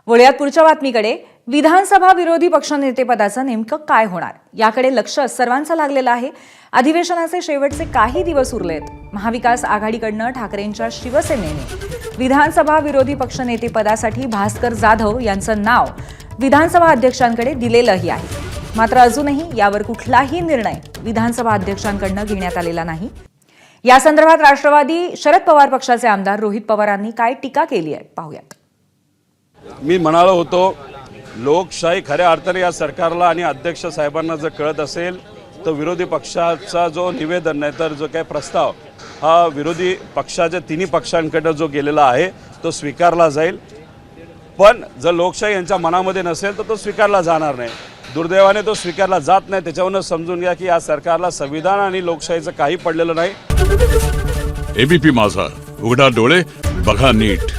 वळूयात पुढच्या बातमीकडे. विधानसभा विरोधी पक्षनेतेपदाचं नेमकं काय होणार याकडे लक्ष सर्वांचं लागलेलं आहे. अधिवेशनाचे शेवटचे काही दिवस उरलेत. महाविकास आघाडीकडनं ठाकरेंच्या शिवसेनेने विधानसभा विरोधी पक्षनेतेपदासाठी भास्कर जाधव यांचं नाव विधानसभा अध्यक्षांकडे दिलेलंही आहे. मात्र अजूनही यावर कुठलाही निर्णय विधानसभा अध्यक्षांकडनं घेण्यात आलेला नाही. या संदर्भात राष्ट्रवादी शरद पवार पक्षाचे आमदार रोहित पवारांनी काय टीका केली आहे पाहूयात. मी म्हणालो होतो, लोकशाही खऱ्या अर्थाने या सरकारला आणि अध्यक्ष साहेबांना जर कळत असेल तर विरोधी पक्षाचा जो निवेदन नाही तर जो काही प्रस्ताव हा विरोधी पक्षाच्या तिन्ही पक्षांकडे जो गेलेला आहे तो स्वीकारला जाईल. पण जर लोकशाही यांच्या मनामध्ये नसेल तर तो स्वीकारला जाणार नाही. दुर्दैवाने तो स्वीकारला जात नाही. त्याच्यावरून समजून घ्या की या सरकारला संविधान आणि लोकशाहीचं काही पडलेलं नाही. एबीपी माझा, उघडा डोळे बघा नीट.